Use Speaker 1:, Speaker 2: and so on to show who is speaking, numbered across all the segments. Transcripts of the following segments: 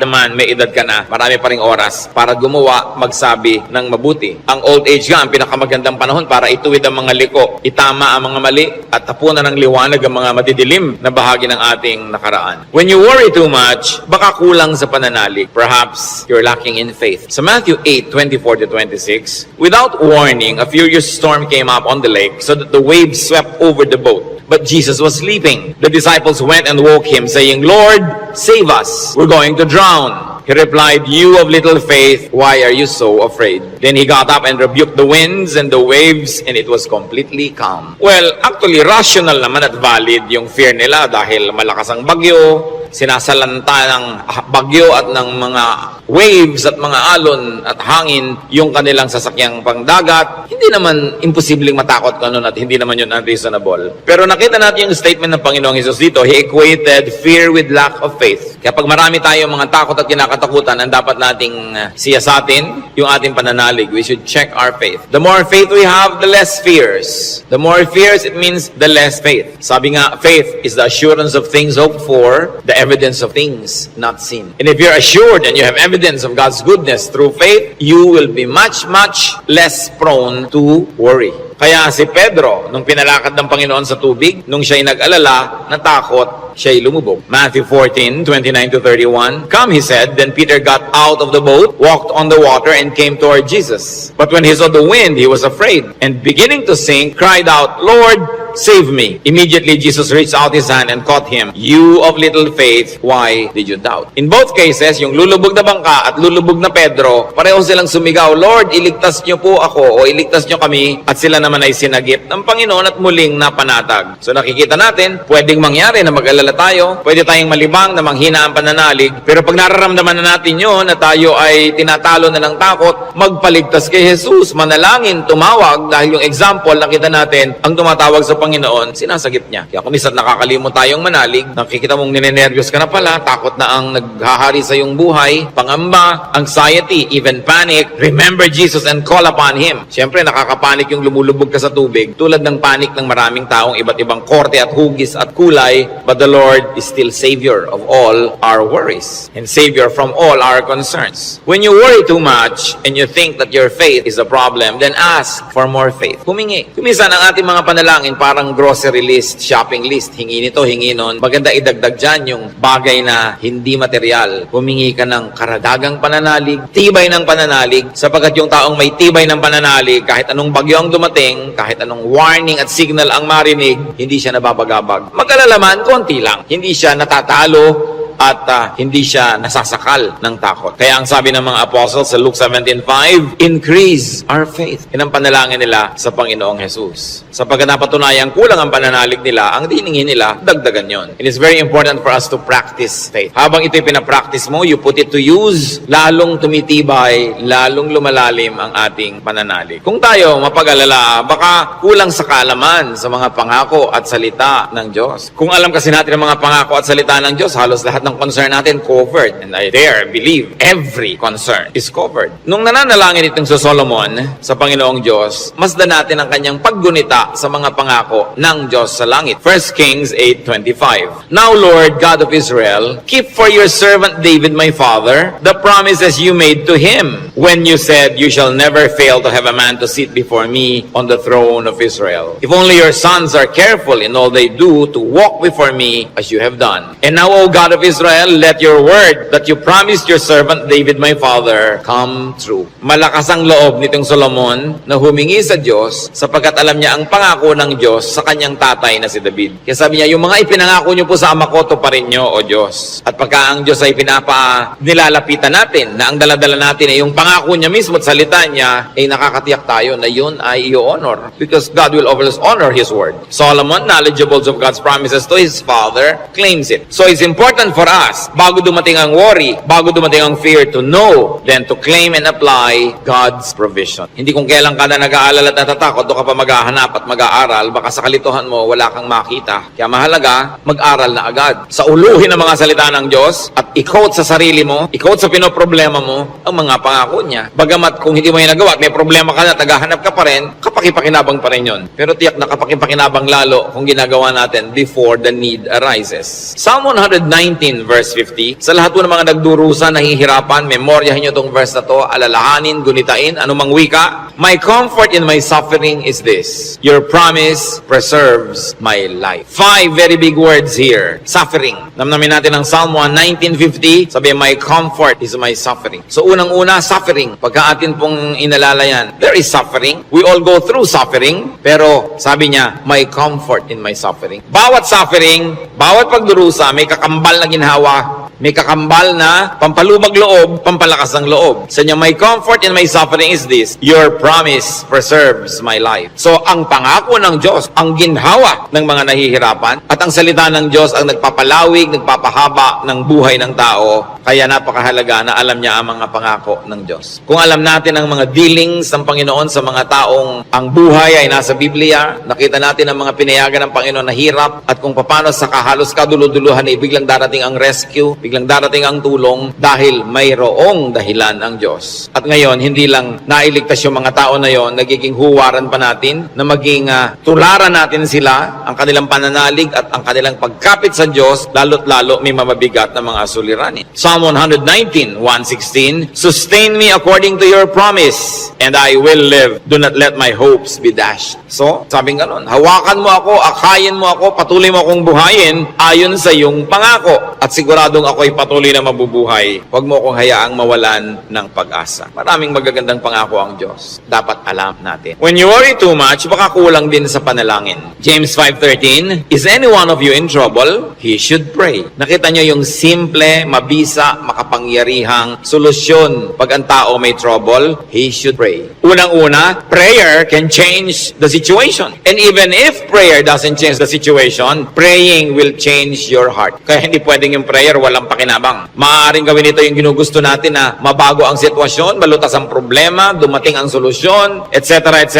Speaker 1: the man, may edad ka na, marami pa ring oras para gumawa, magsabi ng mabuti. Ang old age nga, ang pinakamagandang panahon para ituwid ang mga liko, itama ang mga mali, at tapunan ng liwanag ang mga madidilim na bahagi ng ating nakaraan. When you worry too much, baka kulang sa pananalig. Perhaps you're lacking in faith. Sa Matthew 8:24-26, without warning, a furious storm came up on the lake so that the waves swept over the boat. But Jesus was sleeping. The disciples went and woke him, saying, "Lord, save us. We're going to drown." He replied, "You of little faith, why are you so afraid?" Then he got up and rebuked the winds and the waves, and it was completely calm. Well, actually, rational naman at valid yung fear nila dahil malakas ang bagyo, sinasalanta ng bagyo at ng mga waves at mga alon at hangin yung kanilang sasakyang pangdagat. Hindi naman imposibleng matakot ka nun at hindi naman yun unreasonable. Pero nakita natin yung statement ng Panginoong Hesus dito. He equated fear with lack of faith. Kaya pag marami tayong mga takot at kinakatakutan, ang dapat nating siyasatin yung ating pananalig. We should check our faith. The more faith we have, the less fears. The more fears, it means the less faith. Sabi nga, faith is the assurance of things hoped for, the evidence of things not seen. And if you're assured and you have evidence of God's goodness through faith, you will be much, much less prone to worry. Kaya si Pedro, nung pinalakad ng Panginoon sa tubig, nung siya'y nag-alala, natakot, siya'y lumubog. Matthew 14:29-31, "Come," he said. Then Peter got out of the boat, walked on the water, and came toward Jesus. But when he saw the wind, he was afraid, and beginning to sink, cried out, "Lord, save me." Immediately Jesus reached out his hand and caught him. "You of little faith, why did you doubt?" In both cases, yung lulubog na bangka at lulubog na Pedro, pareho silang sumigaw, "Lord, iligtas niyo po ako," o "iligtas niyo kami," at sila naman ay sinagip ng Panginoon at muling napanatag. So nakikita natin, pwedeng mangyari na mag-alala tayo, pwede tayong malibang na manghina ang pananalig, pero pag nararamdaman na natin yun, na tayo ay tinatalo na ng takot, magpaligtas kay Jesus, manalangin, tumawag, dahil yung example, nakita natin, ang tumatawag sa Panginoon, sinasagip niya. Kaya kung isa't nakakalimot tayong manalig, nakikita mong ninenervyos ka na pala, takot na ang naghahari sa iyong buhay, pangamba, anxiety, even panic, remember Jesus and call upon Him. Siyempre, nakakapanik yung lumulubog ka sa tubig, tulad ng panik ng maraming taong iba't ibang korte at hugis at kulay, but the Lord is still Savior of all our worries and Savior from all our concerns. When you worry too much and you think that your faith is a problem, then ask for more faith. Humingi. Kuminsan ang ating mga panalangin parang grocery list, shopping list. Hingi nito, hingi nun. Maganda idagdag dyan yung bagay na hindi material. Humingi ka ng karadagang pananalig, tibay ng pananalig, sapagkat yung taong may tibay ng pananalig, kahit anong bagyo ang dumating, kahit anong warning at signal ang marinig, hindi siya nababagabag. Mag-alala man, konti lang. Hindi siya natatalo at hindi siya nasasakal ng takot. Kaya ang sabi ng mga apostles sa Luke 17:5, increase our faith. Yan ang panalangin nila sa Panginoong Jesus. Sapagkat napatunayan kulang ang pananalig nila, ang diningin nila, dagdagan yon. It is very important for us to practice faith. Habang ito'y pinapractice mo, you put it to use, lalong tumitibay, lalong lumalalim ang ating pananalig. Kung tayo mapag-alala, baka kulang sa kaalaman sa mga pangako at salita ng Diyos. Kung alam kasi natin ang mga pangako at salita ng Diyos, halos lahat ng concern natin covered. And I dare believe every concern is covered. Nung nananalangin itong sa Solomon sa Panginoong Diyos, masdan natin ang kanyang paggunita sa mga pangako ng Diyos sa langit. 1 Kings 8:25. Now, Lord, God of Israel, keep for your servant David, my father, the promises you made to him when you said, you shall never fail to have a man to sit before me on the throne of Israel. If only your sons are careful in all they do to walk before me as you have done. And now, O God of Israel, let your word that you promised your servant David, my father, come true. Malakas ang loob nitong Solomon na humingi sa Diyos sapagkat alam niya ang pangako ng Diyos sa kanyang tatay na si David. Kaya sabi niya, yung mga ipinangako niyo po sa ama ko, tuparin niyo, O Diyos. At pagka ang Diyos ay nilalapitan natin, na ang daladala natin ay yung pangako niya mismo at salita niya, ay nakakatiyak tayo na yun ay i-honor. Because God will always honor His word. Solomon, knowledgeable of God's promises to his father, claims it. So it's important for us, bago dumating ang worry, bago dumating ang fear, to know, then to claim and apply God's provision. Hindi kung kailan ka na nag-aalala at natatakot, doon ka pa maghahanap at mag-aaral, baka sa kalituhan mo, wala kang makita. Kaya mahalaga, mag-aral na agad. Sa uluhin ng mga salita ng Diyos, at i-quote sa sarili mo, i-quote sa pinoproblema mo, ang mga pangako niya. Bagamat kung hindi mo yung nagawa at may problema ka na, tagahanap ka pa rin, kapag Kapakipakinabang pa rin yun. Pero tiyak na kapakipakinabang lalo kung ginagawa natin before the need arises. Psalm 119 verse 50, sa lahat po ng mga nagdurusa, nahihirapan, memoryahin nyo itong verse na to, alalahanin, gunitain, anumang wika. My comfort in my suffering is this: your promise preserves my life. 5 very big words here. Suffering. Namnamin natin ang Psalm 119:50, sabi, my comfort is my suffering. So unang-una, suffering. Pagka atin pong inalala yan, there is suffering. We all go through suffering, pero sabi niya, my comfort in my suffering. Bawat suffering, bawat pagdurusa, may kakambal na ginhawa. May kakambal na pampalubag loob, pampalakas ng loob. Sa niya, my comfort in my suffering is this: your promise preserves my life. So, ang pangako ng Diyos, ang ginhawa ng mga nahihirapan, at ang salita ng Diyos ang nagpapalawig, nagpapahaba ng buhay ng tao. Kaya napakahalaga na alam niya ang mga pangako ng Diyos. Kung alam natin ang mga dealings ng Panginoon sa mga taong ang buhay ay nasa Biblia, nakita natin ang mga pinayagan ng Panginoon na hirap, at kung paano sa kahalos kaduluduluhan ay biglang darating ang rescue, biglang darating ang tulong dahil mayroong dahilan ang Diyos. At ngayon, hindi lang nailigtas yung mga tao na yon, nagiging huwaran pa natin na maging tularan natin sila, ang kanilang pananalig at ang kanilang pagkapit sa Diyos, lalo't lalo may mamabigat na mga suliranin. Psalm 119, 116, sustain me according to your promise, and I will live. Do not let my hopes be dashed. So, sabing ganon, hawakan mo ako, akayin mo ako, patuloy mo akong buhayin ayon sa iyong pangako. At siguradong ako'y patuloy na mabubuhay. Huwag mo akong hayaang mawalan ng pag-asa. Maraming magagandang pangako ang Diyos. Dapat alam natin. When you worry too much, baka kulang din sa panalangin. James 5:13, is any one of you in trouble? He should pray. Nakita nyo yung simple, mabisa, makapangyarihang solusyon. Pag ang tao may trouble, he should pray. Unang-una, prayer can change the situation. And even if prayer doesn't change the situation, praying will change your heart. Kaya hindi pwedeng yung prayer walang pakinabang. Maaaring gawin ito yung ginugusto natin na mabago ang sitwasyon, malutas ang problema, dumating ang solusyon, etc. etc.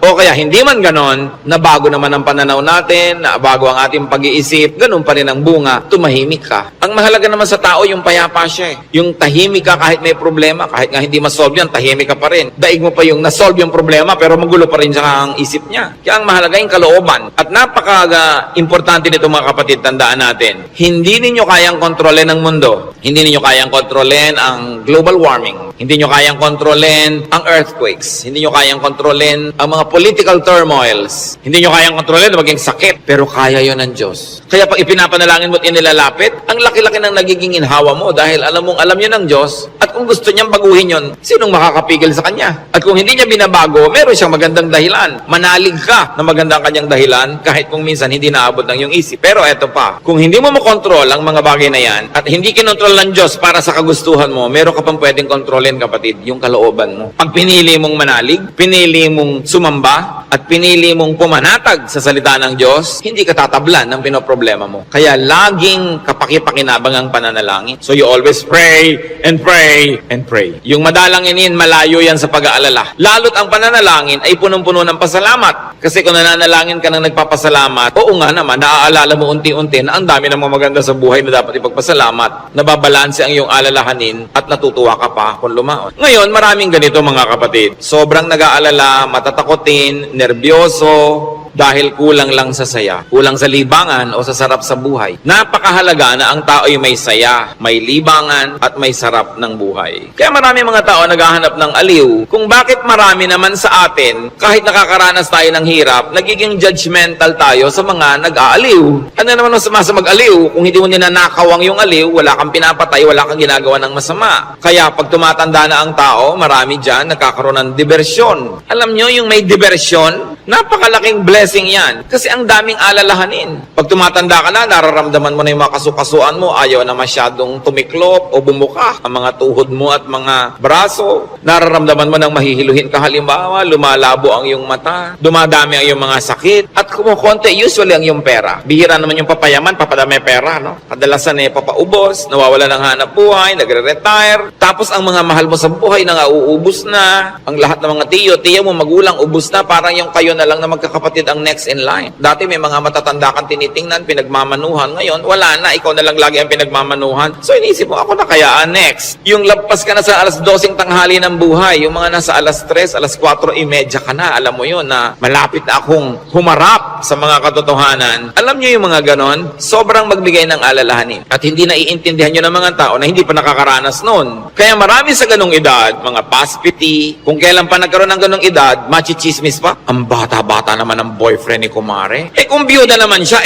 Speaker 1: O kaya hindi man ganon, nabago naman ang pananaw natin, nabago ang ating pag-iisip, ganun pa rin ang bunga, tumahimik ka. Ang mahalaga naman sa tao, yung payapa siya. Yung tahimik ka kahit may problema, kahit nga hindi masolve yan, tahimik ka pa rin. Daig mo pa yung nasolve yung problema, pero magulo pa rin siya ang isip niya. Kaya ang mahalaga yung kalooban. At napaka-importante nito mga kapatid, tandaan natin, hindi ninyo kayang kontrolin ang mundo. Hindi ninyo kayang kontrolin ang global warming. Hindi nyo kayang kontrolin ang earthquakes. Hindi nyo kayang kontrolin ang mga political turmoils. Hindi nyo kayang kontrolin na maging sakit. Pero kaya yon ng Diyos. Kaya pag ipinapanalangin mo at inilalapit, ang laki-laki ng nagiging inhawa mo dahil alam yun ng Diyos. At kung gusto niyang baguhin yun, sinong makakapigil sa Kanya? At kung hindi niya binabago, meron siyang magandang dahilan. Manalig ka na magandang kanyang dahilan kahit kung minsan hindi naabot ng iyong isip. Pero eto pa, kung hindi mo makontrol ang mga bagay na yan at hindi kinontrol ng Diyos para sa kagustuhan mo, meron ka pang pwedeng kontrolin, kapatid, yung kalooban mo. Pag pinili mong manalig, pinili mong sumamba, at pinili mong pumanatag sa salita ng Diyos, hindi ka tatablan ng pinoproblema mo. Kaya laging kapakipakinabang ang pananalangin. So you always pray and pray and pray. Yung madalanginin, malayo yan sa pag-aalala. Lalo't ang pananalangin ay punong-puno ng pasalamat. Kasi kung nananalangin ka ng nagpapasalamat, oo nga naman, naaalala mo unti-unti na ang dami ng mga maganda sa buhay na dapat ipagpasalamat. Nababalanse ang iyong alalahanin at natutuwa ka pa kung lumaon. Ngayon, maraming ganito mga kapatid. Sobrang nag-aalala, matatakotin, nerbyoso, dahil kulang lang sa saya, kulang sa libangan o sa sarap sa buhay. Napakahalaga na ang tao ay may saya, may libangan at may sarap ng buhay. Kaya marami mga tao naghahanap ng aliw. Kung bakit marami naman sa atin, kahit nakakaranas tayo ng hirap, nagiging judgmental tayo sa mga nag-aaliw. Ano naman ang sama sa mag-aliw? Kung hindi mo ninanakawang yung aliw, wala kang pinapatay, wala kang ginagawa ng masama. Kaya pag tumatanda na ang tao, marami dyan nagkakaroon ng diversyon. Alam nyo, yung may diversyon, napakalaking blessing yan. Kasi ang daming alalahanin. Pag tumatanda ka na, nararamdaman mo na yung mga kasukasuan mo, ayaw na masyadong tumiklop o bumuka ang mga tuhod mo at mga braso. Nararamdaman mo nang mahihiluhin ka, halimbawa, lumalabo ang iyong mata, dumadami ang iyong mga sakit, at kumukonti, usually ang iyong pera. Bihira naman yung papayaman, papadami pera, no? Kadalasan papaubos, nawawala ng hanap buhay, nagre-retire, tapos ang mga mahal mo sa buhay na uubos na, ang lahat ng mga tiyo mo, magulang, ubos na, parang yung kayo kayo na lang na magkakapatid ang next in line. Dati may mga matatanda kang tinitingnan, pinagmamanuhan. Ngayon, wala na. Ikaw na lang lagi ang pinagmamanuhan. So, inisip mo, ako na kaya next. Yung lagpas ka na sa alas 12 tanghali ng buhay, yung mga nasa alas 3, alas 4:30 ka na. Alam mo yun na malapit na akong humarap sa mga katotohanan. Alam nyo yung mga ganon, sobrang magbigay ng alalahanin. At hindi naiintindihan nyo ng mga tao na hindi pa nakakaranas noon. Kaya marami sa ganong edad, mga paspiti, kung kailan pa nagkaroon ng ganong edad, machichismis pa. Ang bata-bata naman ang boyfriend ni Kumare. Kung biyuda naman siya,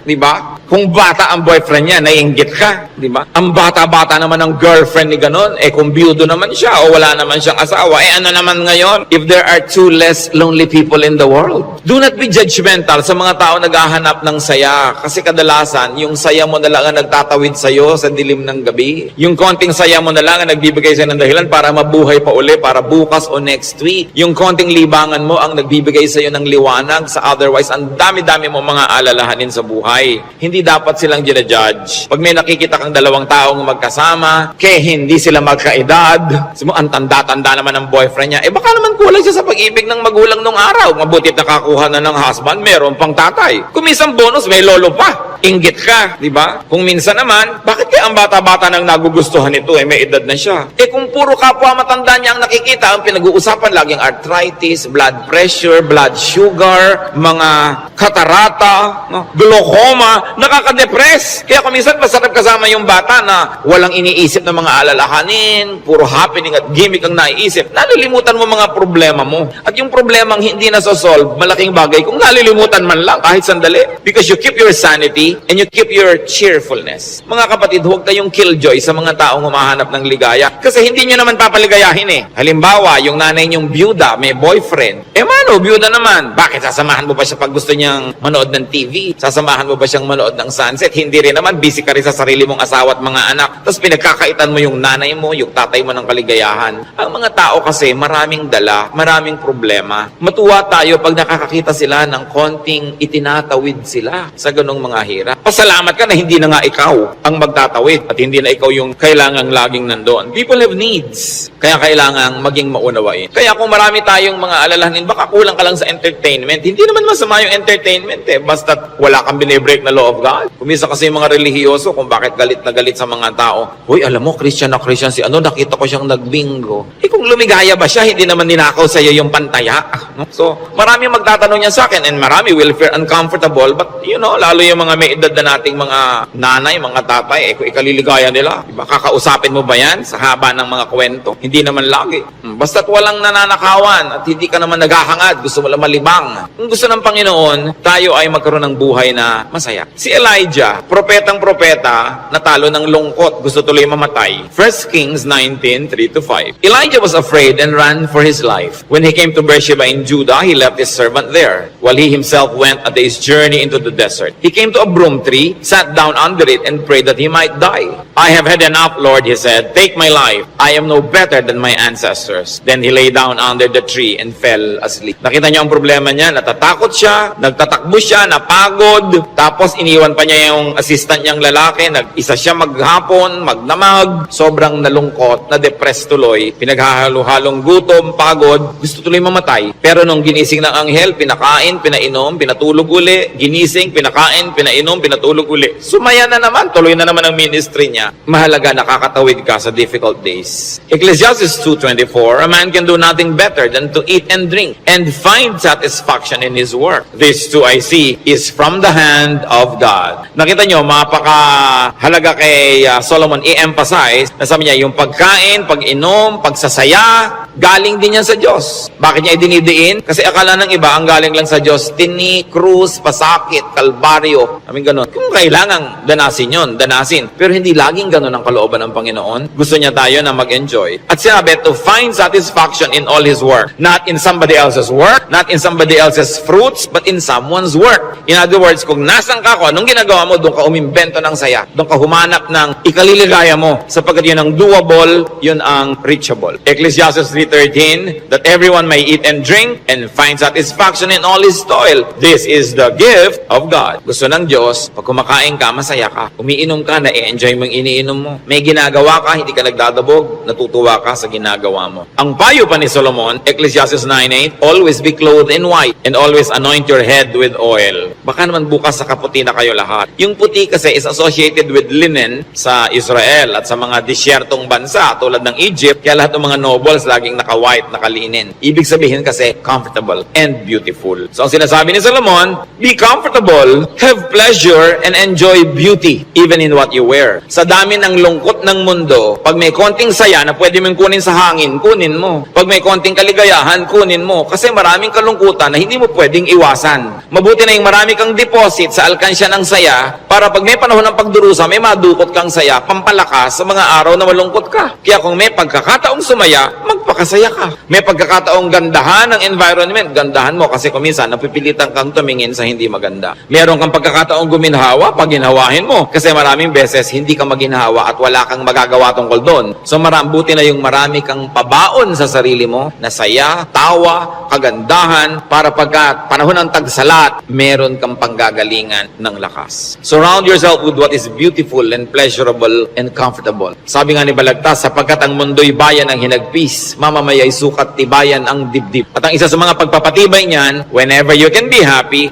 Speaker 1: di ba? Kung bata ang boyfriend niya, naiinggit ka, di ba? Ang bata-bata naman ang girlfriend ni ganon, kung biyudo naman siya o wala naman siyang asawa, ano naman ngayon? If there are 2 less lonely people in the world. Do not be judgmental sa mga tao naghahanap ng saya. Kasi kadalasan, yung saya mo na lang ang nagtatawid sa'yo sa dilim ng gabi. Yung konting saya mo na lang ang nagbibigay sa'yo ng dahilan para mabuhay pa uli, para bukas o next week. Yung konting libangan mo ang nagbibigay sa'yo ng liwanag sa otherwise, ang dami-dami mo mga alalahanin sa buhay. Hindi dapat silang ginajudge. Pag may nakikita kang dalawang taong magkasama, hindi sila magkaedad, ang tanda-tanda naman ng boyfriend niya, baka naman kulang siya sa pag-ibig ng magulang nung araw. Mabutit nakakuha na ng husband, meron pang tatay. Kung minsan bonus, may lolo pa. Inggit ka, di ba? Kung minsan naman, bakit kaya ang bata-bata nang nagugustuhan nito, may edad na siya? Kung puro kapwa matanda niya ang nakikita, ang pinag-uusapan laging arthritis, blood pressure, blood sugar, mga katarata, glaucoma, nakaka-depress. Kaya kung minsan masarap kasama yung bata na walang iniisip ng mga alalahanin, puro happening at gimmick ang naiisip, nalilimutan mo mga problema mo. At yung problemang hindi nasosolve, malaking bagay kung nalilimutan man lang kahit sandali. Because you keep your sanity and you keep your cheerfulness. Mga kapatid, huwag kayong killjoy sa mga taong humahanap ng ligaya. Kasi hindi nyo naman papaligayahin Halimbawa, yung nanay nyong byuda, may boyfriend. Mano, byuda naman. Bakit sasamahan mo ba siya pag gusto niyang manood ng TV? Sasamahan mo ba siyang manood ng sunset? Hindi rin naman. Busy ka rin sa sarili mong asawa at mga anak. Tapos pinagkakaitan mo yung nanay mo, yung tatay mo ng kaligayahan. Ang mga tao kasi maraming dala, maraming problema. Matuwa tayo pag nakakakita sila ng konting itinatawid sila sa ganong mga hirap. Pasalamat ka na hindi na nga ikaw ang magtatawid at hindi na ikaw yung kailangang laging nandoon. People have needs. Kaya kailangang maging maunawain. Kaya kung marami tayong mga alalahanin, baka kulang ka lang sa entertainment. Hindi naman masama yung entertainment Basta wala kang binibreak na law of God. Kumisa kasi yung mga relihiyoso kung bakit galit na galit sa mga tao. Hoy, alam mo, Christian na Christian si nakita ko siyang nagbingo. Kung lumigaya ba siya, hindi naman ninakaw sa iyo yung pantaya. So, marami magtatanong niya sa akin and marami will feel uncomfortable. But, lalo yung mga may edad na nating mga nanay, mga tatay, kung ikaliligaya nila, diba, kakausapin mo ba yan sa haba ng mga kwento? Hindi naman lagi. Basta't walang nananakawan at hindi ka naman naghahangad, gusto mo lang malibang. Kung gusto ng Panginoon, tayo ay magkaroon ng buhay na masaya. Si Elijah, propetang-propeta, natalo ng lungkot, gusto tuloy mamatay. 1 Kings 19:3-5. Elijah was afraid and ran for his life. When he came to Beersheba in Judah, he left his servant there, while he himself went at his journey into the desert. He came to a broom tree, sat down under it, and prayed that he might die. I have had enough, Lord, he said. Take my life. I am no better than my ancestors. Then he lay down under the tree and fell asleep. Nakita niyo ang problema niya, natatakot siya, nagtatakbo siya, napagod, tapos iniwan pa niya yung assistant niyang lalaki, nag-isa siya maghapon, magdamag, sobrang nalungkot, na-depress tuloy, pinaghahalo-halong gutom, pagod, gusto tuloy mamatay. Pero nung ginising ng anghel, pinakain, pinainom, pinatulog uli, ginising, pinakain, pinainom, pinatulog uli. Sumaya na naman, tuloy na naman ang ministry niya. Mahalaga, nakakatawid ka sa difficult days. Ecclesiastes 2:24, a man can do nothing better than to eat and drink and find satisfaction in his work. This too I see is from the hand of God. Nakita nyo, mapakahalaga kay Solomon i-emphasize na sabi niya, yung pagkain, pag-inom, pagsasaya, galing din yan sa Diyos. Bakit niya idinidiin? Kasi akala ng iba, ang galing lang sa Diyos, tini, krus, pasakit, kalbaryo. Ganun. Kung kailangan danasin yun, danasin. Pero hindi laging ganun ang kalooban ng Panginoon. Gusto niya tayo na mag-enjoy. At sinabi, to find satisfaction in all His work. Not in somebody else's work, not in somebody else's fruits, but in someone's work. In other words, kung nasan ka, anong ginagawa mo, doon ka umimbento ng saya. Doon ka humanap ng ikaliligaya mo. Sapagkat yun ang doable, yun ang reachable. Ecclesiastes 19:13, that everyone may eat and drink and find satisfaction in all his toil. This is the gift of God. Gusto ng Diyos, pag kumakain ka, masaya ka. Umiinom ka, na-enjoy mo yung iniinom mo. May ginagawa ka, hindi ka nagdadabog, natutuwa ka sa ginagawa mo. Ang payo pa ni Solomon, Ecclesiastes 9:8, always be clothed in white and always anoint your head with oil. Baka naman bukas sa kaputi na kayo lahat. Yung puti kasi is associated with linen sa Israel at sa mga disyertong bansa tulad ng Egypt, kaya lahat ng mga nobles laging naka-white, nakalinen. Ibig sabihin kasi comfortable and beautiful. So ang sinasabi ni Solomon, be comfortable, have pleasure, and enjoy beauty even in what you wear. Sa dami ng lungkot ng mundo, pag may konting saya na pwede mong kunin sa hangin, kunin mo. Pag may konting kaligayahan, kunin mo. Kasi maraming kalungkutan na hindi mo pwedeng iwasan. Mabuti na yung marami kang deposit sa alkansya ng saya para pag may panahon ng pagdurusa, may madukot kang saya, pampalakas sa mga araw na malungkot ka. Kaya kung may pagkakataong sumaya, magpakasaya ka. May pagkakataong gandahan ng environment, gandahan mo kasi kung minsan napipilitan kang tumingin sa hindi maganda. Meron kang pagkakataong guminhawa, paginhawahin mo. Kasi maraming beses hindi ka maginhawa at wala kang magagawa tungkol doon. So buti na yung marami kang pabaon sa sarili mo na saya, tawa, kagandahan para pagka panahon ng tagsalat, meron kang panggagalingan ng lakas. Surround yourself with what is beautiful and pleasurable and comfortable. Sabi nga ni Balagtas, sapagkat ang mundo'y bayan ng hinagpis, mamamaya'y sukat tibayan ang dibdib. At ang isa sa mga pagpapatibay niyan, whenever you can be happy,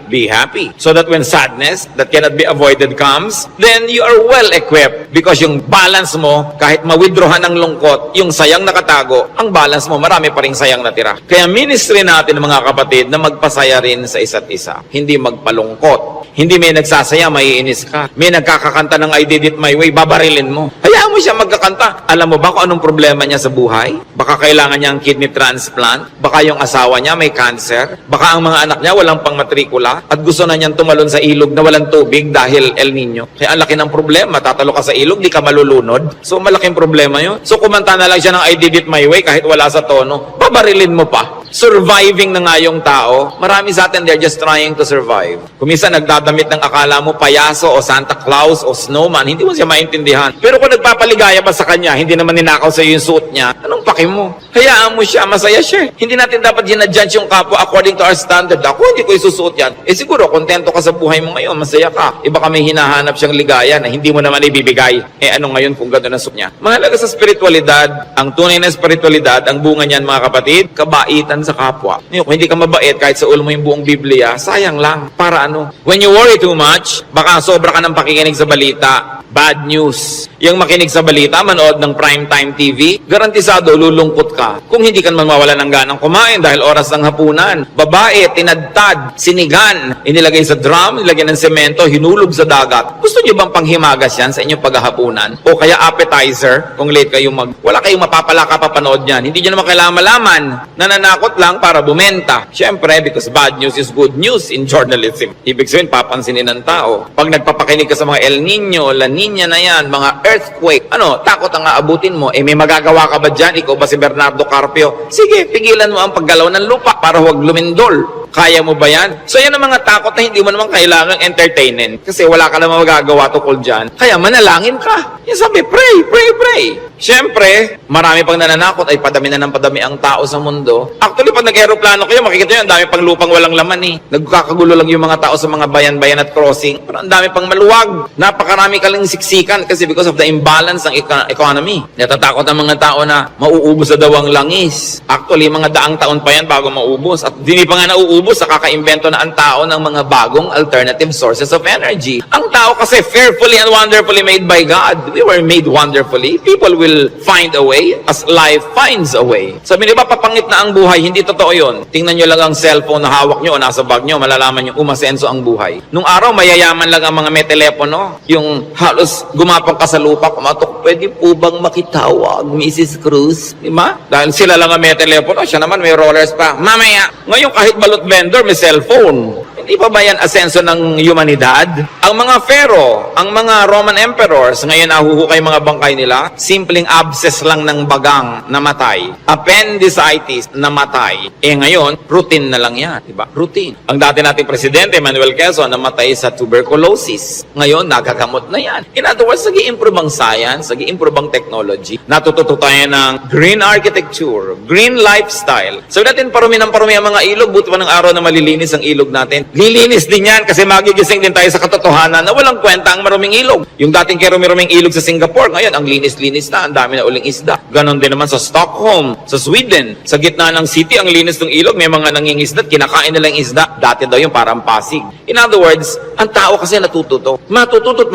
Speaker 1: so that when sadness that cannot be avoided comes, then you are well equipped because yung balance mo, kahit ma-withdrawan ng lungkot, yung sayang nakatago, ang balance mo, marami pa ring sayang natira. Kaya ministry natin mga kapatid na magpasaya rin sa isa't isa, hindi magpalungkot. Hindi may nagsasaya, maiinis ka. May nagkakakanta ng I Did It My Way, babarilin mo. Hayaan mo siya magkakanta. Alam mo ba kung anong problema niya sa buhay? Baka kailangan niya ang kidney transplant. Baka yung asawa niya may cancer. Baka ang mga anak niya walang pangmatrikula. At gusto na niyang tumalon sa ilog na walang tubig dahil El Nino. Kaya ang laki ng problema. Tatalo ka sa ilog, di ka malulunod. So malaking problema yun. So kumanta na lang siya ng I Did It My Way kahit wala sa tono. Babarilin mo pa. Surviving na nga yung tao. Marami sa atin, they're just trying to survive. Kung minsan nagdadamit ng akala mo payaso o Santa Claus o snowman, hindi mo siya maintindihan. Pero kung nagpapaligaya pa sa kanya, hindi naman ninakaw sa iyo yung suit niya, anong paki mo? Hayaan mo siya, masaya siya. Hindi natin dapat ginadjudge yung kapwa according to our standard. Ako, hindi ko isusuot yan. Siguro, kontento ka sa buhay mo ngayon, masaya ka. Iba ka may hinahanap siyang ligaya na hindi mo naman ibibigay. Ano ngayon kung gano'n ang suot niya? Mahalaga sa spiritualidad, ang tunay na spiritualidad, ang bunga niyan mga kapatid, kabaitan sa kapwa. Kung hindi ka mabait, kahit sa ulo mo yung buong Biblia, sayang lang. Para ano? When you worry too much, baka sobra ka ng pakikinig sa balita. Bad news. Yung makinig sa balita, manood ng primetime TV, garantisado lulungkot ka. Kung hindi ka naman mawala ng ganang kumain dahil oras ng hapunan. Babae, tinadtad, sinigan, inilagay sa drum, nilagyan ng semento, hinulog sa dagat. Gusto niyo bang panghimagas yan sa inyong paghahapunan? O kaya appetizer, kung late kayo wala kayong mapapala kapapanood yan. Hindi niyo naman kailangan malaman. Nananakot lang para bumenta. Siyempre, because bad news is good news in journalism. Ibig sabihin, papansinin ng tao. Pag nagpapakinig ka sa mga El Nino, La Nina na yan, mga earthquake, takot ang aabutin mo. May magagawa ka ba dyan? Ikaw ba si Bernardo Carpio? Sige, pigilan mo ang paggalaw ng lupa para huwag lumindol. Kaya mo ba yan? So yan ang mga takot na hindi mo naman kailangang entertainin kasi wala ka naman magagawa tukol dyan. Kaya manalangin ka. Yan sabi, pray, pray, pray. Siyempre, marami pang nananakot ay padami na ng padami ang tao sa mundo. Actually, pag nag-aeroplano kayo, makikita nyo, ang dami pang lupang walang laman eh. Nagkakagulo lang yung mga tao sa mga bayan-bayan at crossing. Pero ang dami pang maluwag. Napakarami ka lang siksikan kasi because of the imbalance ng economy. Natatakot ang mga tao na mauubos na daw ang langis. Actually, mga daang taon pa yan bago maubos. At hindi pa nga nauubos sa kakaimbento na ang tao ng mga bagong alternative sources of energy. Ang tao kasi fearfully and wonderfully made by God. We were made wonderfully. People will find a way as life finds a way. Sabi niyo ba, papangit na ang buhay? Hindi totoo yun. Tingnan nyo lang ang cellphone na hawak nyo o nasa bag nyo, malalaman nyo umasenso ang buhay. Nung araw, mayayaman lang ang mga may telepono. Yung halos gumapang ka sa lupa, kumatok, pwede po bang makitawag, Mrs. Cruz? Diba? Dahil sila lang ang may telepono, siya naman may rollers pa. Mamaya, ngayon kahit balot vendor, may cellphone. Di pa ba yan asenso ng humanidad? Ang mga pharaoh, ang mga Roman emperors, ngayon nahuhukay mga bangkay nila, simpleng abscess lang ng bagang namatay. Appendicitis namatay. Ngayon, routine na lang yan. Diba? Routine. Ang dati nating presidente, Manuel Quezon, namatay sa tuberculosis. Ngayon, nagagamot na yan. In other words, nag-i-improve ang science, nag-i-improve ang technology. Natututo tayo ng green architecture, green lifestyle. So natin parumi ng parumi ang mga ilog, buti pa ng araw na malilinis ang ilog natin. Lilinis din yan kasi magigising din tayo sa katotohanan na walang kwenta ang maruming ilog. Yung dating karumi-ruming ilog sa Singapore, ngayon ang linis-linis na, ang dami na uling isda. Ganon din naman sa Stockholm, sa Sweden. Sa gitna ng city, ang linis ng ilog, may mga nangingisda, kinakain nila yung isda. Dati daw yung parang Pasig. In other words, ang tao kasi natututo. Matututo.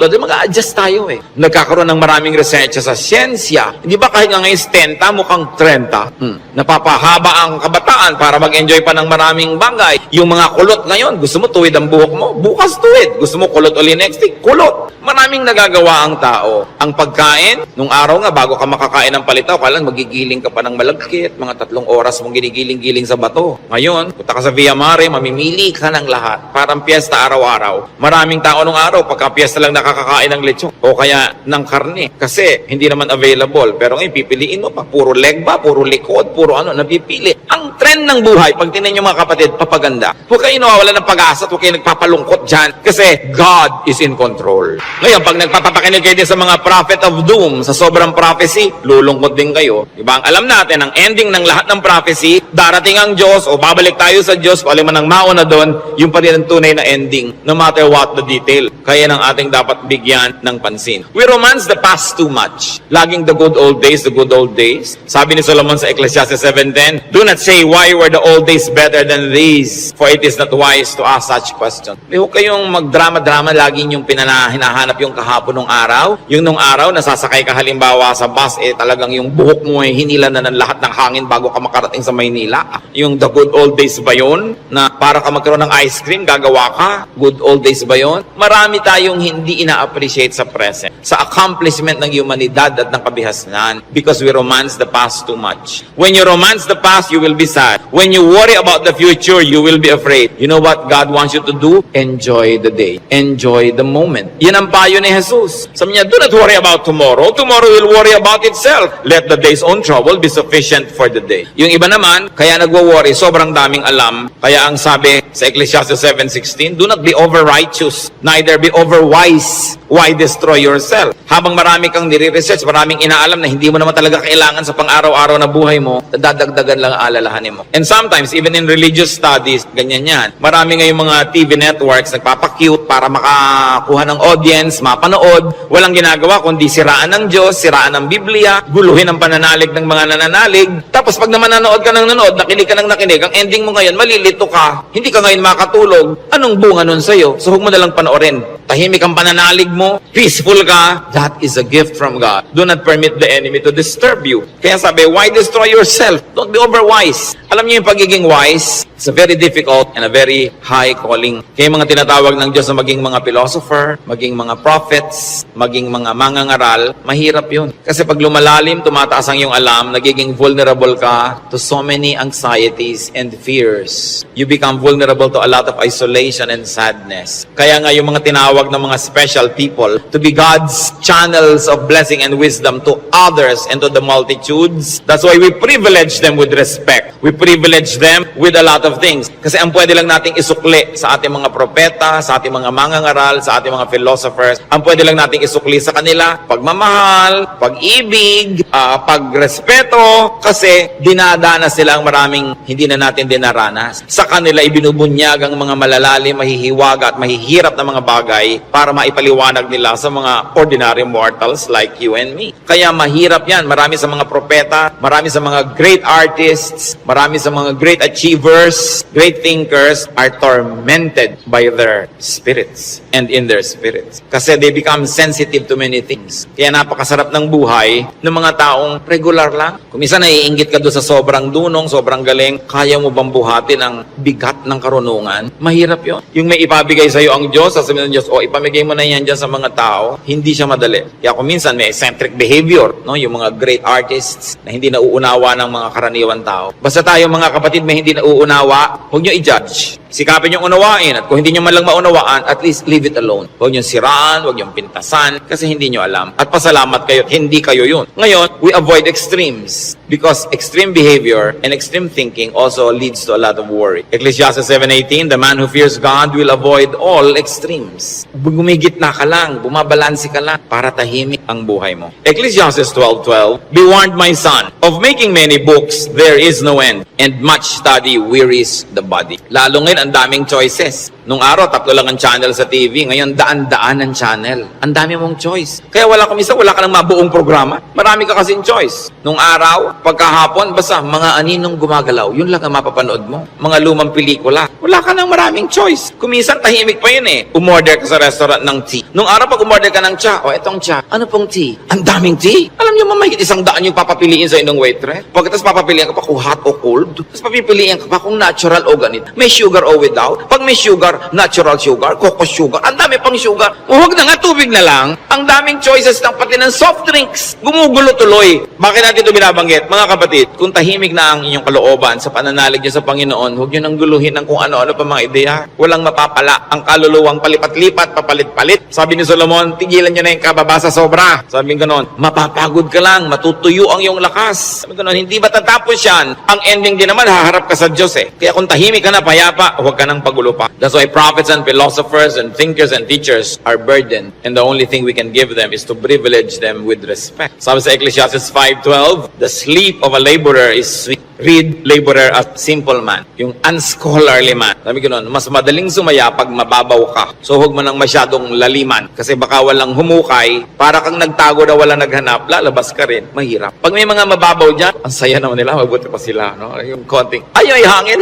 Speaker 1: Di mag-a-adjust tayo eh. Nagkakaroon ng maraming research sa siyensya. Di ba kahit nga ngayon 70, mukhang 30. Napapahaba ang kabataan para mag-enjoy pa ng maraming bagay. Yung mga kulot ngayon, gusto mo tuwid ang buhok mo, bukas tuwid. Gusto mo kulot uli next week, kulot. Maraming nagagawa ang tao. Ang pagkain, nung araw nga, bago ka makakain ng palitaw, kailan magigiling ka pa ng malagkit, mga 3 oras mong ginigiling-giling sa bato. Ngayon, punta ka sa Via Mare, mamimili ka ng lahat. Parang piyesta araw-araw. Maraming tao nung araw, pagka piyesta lang nakakakain ng lechon o kaya ng karne. Kasi hindi naman available. Pero ngayon, pipiliin mo pa. Puro leg ba, puro likod, puro napipili. Ang trend ng buhay, pag tinan nyo mga kapatid, papaganda. Huwag kayo nawawala ng pag-asa at huwag kayo nagpapalungkot dyan. Kasi God is in control. Ngayon, pag nagpapapakinig kayo din sa mga prophet of doom, sa sobrang prophecy, lulungkot din kayo. Diba? Ang alam natin, ang ending ng lahat ng prophecy, darating ang Diyos o babalik tayo sa Diyos, o alam mo nang mauna doon, yung pa rin ang tunay na ending, no matter what the detail. Kaya nang ating dapat bigyan ng pansin. We romance the past too much. Laging the good old days, the good old days. Sabi ni Solomon sa Ecclesiastes 7:10, do not say, why were the old days better than these? For it is not wise to ask such questions. Huwag kayong magdrama-drama, laging yung hinahanap yung kahapon ng araw. Yung nung araw, nasasakay ka halimbawa sa bus, talagang yung buhok mo hinila na ng lahat ng hangin bago ka makarating sa Maynila. Yung the good old days ba yun? Na para ka magkaroon ng ice cream, gagawa ka? Good old days ba yun? Marami tayong hindi ina-appreciate sa present, sa accomplishment ng humanidad at ng kabihasnan because we romance the past too much. When you romance the past, you will be sad. When you worry about the future, you will be afraid. You know what God wants you to do? Enjoy the day. Enjoy the moment. Yan ang payo ni Jesus. Sabi niya, do not worry about tomorrow. Tomorrow will worry about itself. Let the day's own trouble be sufficient for the day. Yung iba naman, kaya nagwo-worry, sobrang daming alam. Kaya ang sabi sa Ecclesiastes 7:16, do not be over-righteous, neither be over-wise. Why destroy yourself? Habang marami kang nire-research, maraming inaalam na hindi mo naman talaga kailangan sa pang-araw-araw na buhay mo, dadagdagan lang ang alalahanin mo. And sometimes, even in religious studies, ganyan yan. Marami ngayong mga TV networks nagpapakute para makakuha ng audience, mapanood. Walang ginagawa kundi siraan ng Diyos, siraan ng Biblia, guluhin ang pananalig ng mga nananalig. Tapos pag naman nanood ka ng nanood, nakinig ka ng nakinig, ang ending mo ngayon, malilito ka. Hindi ka ngayon makatulog. Anong bunga nun sa'yo? So huwag mo nalang panoorin. Tahimik ang pananalig mo, peaceful ka. That is a gift from God. Do not permit the enemy to disturb you. Kaya sabi, why destroy yourself? Don't be overwise. Alam niyo yung pagiging wise, it's a very difficult and a very high calling. Kaya mga tinatawag ng Diyos na maging mga philosopher, maging mga prophets, maging mga mangangaral, mahirap yun. Kasi pag lumalalim, tumataas ang iyong alam, nagiging vulnerable ka to so many anxieties and fears. You become vulnerable to a lot of isolation and sadness. Kaya nga yung mga tinawag ng mga special people to be God's channels of blessing and wisdom to others and to the multitudes. That's why we privilege them with respect. We privilege them with a lot of things. Kasi ang pwede lang nating isukli sa ating mga propeta, sa ating mga mangangaral, sa ating mga philosophers, ang pwede lang nating isukli sa kanila, pagmamahal, pag-ibig, pagrespeto, kasi dinadanas sila ang maraming hindi na natin dinaranas. Sa kanila ibinubunyag ang mga malalalim, mahihiwaga at mahihirap na mga bagay para maipaliwanag nila sa mga ordinary mortals like you and me. Kaya mahirap yan. Marami sa mga propeta, marami sa mga great artists, marami sa mga great achievers, great thinkers are tormented by their spirits and in their spirits. Kasi they become sensitive to many things. Kaya napakasarap ng buhay ng mga taong regular lang. Kung minsan naiinggit ka doon sa sobrang dunong, sobrang galing, kaya mo bang buhatin ang bigat ng karunungan? Mahirap yon. Yung may ipabigay sa iyo ang Diyos, sasabihin ng Diyos, ipamigay mo na yan dyan sa mga tao, hindi siya madali. Kaya kung minsan may eccentric behavior, no? Yung mga great artists na hindi nauunawa ng mga karaniwan tao. Basta tayo mga kapatid may hindi nauunawa, huwag nyo i-judge. Sikapin niyong unawain at kung hindi niyo man lang maunawaan, at least leave it alone. Huwag niyong siraan, huwag niyong pintasan kasi hindi niyo alam. At pasalamat kayo, hindi kayo yun. Ngayon, we avoid extremes because extreme behavior and extreme thinking also leads to a lot of worry. Ecclesiastes 7:18, the man who fears God will avoid all extremes. Gumigitna ka lang, bumabalansi ka lang para tahimik ang buhay mo. Ecclesiastes 12:12, be warned, my son, of making many books there is no end, and much study wearies the body. Lalo ngayon, ang daming choices. Nung araw, 3 lang ang channel sa TV. Ngayon, daan-daan ang channel. Ang dami mong choice. Kaya wala ka ng mabuong programa. Marami ka kasing choice. Nung araw, pagkahapon, basta mga aninong gumagalaw. Yun lang ang mapapanood mo. Mga lumang pelikula. Wala ka ng maraming choice. Kuminsan, tahimik pa yun eh. Umorder ka sa restaurant ng tea. Nung araw, pag umorder ka ng cha, etong cha. Ano pong tea? Ang daming tea. Alam niyo, mamahit 100 yung papapiliin sa inyong waitress. Pagkatapos papapiliin ka pa kung hot o cold. Tapos papipiliin ka pa kung natural o ganit. May sugar o without. Pag may sugar, natural sugar, coco sugar, ang dami pang sugar. Huwag na nga, tubig na lang. Ang daming choices ng pati ng soft drinks. Gumugulo tuloy. Bakit natin ito binabanggit? Mga kapatid, kung tahimik na ang inyong kalooban sa pananalig niyo sa Panginoon, huwag niyo nang guluhin ng kung ano-ano pa mga ideya. Walang mapapala. Ang kaluluwang palipat-lipat, papalit-palit. Sabi ni Solomon, tigilan niyo na yung kababa sa sobra. Sabi ko noon, mapapagod ka lang, matutuyo ang iyong lakas. Sabi ko noon, hindi ba tatapos yan? Ang ending din naman, haharap ka sa Diyos eh. Kaya kung tahimik ka na, payapa, huwag ka nang pagulo pa. That's why prophets and philosophers and thinkers and teachers are burdened, and the only thing we can give them is to privilege them with respect. Sabi sa Ecclesiastes 5:12, the sleep of a laborer is sweet. Read laborer as simple man. Yung unscholarly man. Sabi ko noon, mas madaling sumaya pag mababaw ka. So huwag mo nang masyadong laliman. Kasi baka walang humukay, para kang nagtago na wala naghanap, lalabas ka rin. Mahirap. Pag may mga mababaw dyan, ang saya naman nila, mabuti pa sila. No? Yung konting, ay hangin.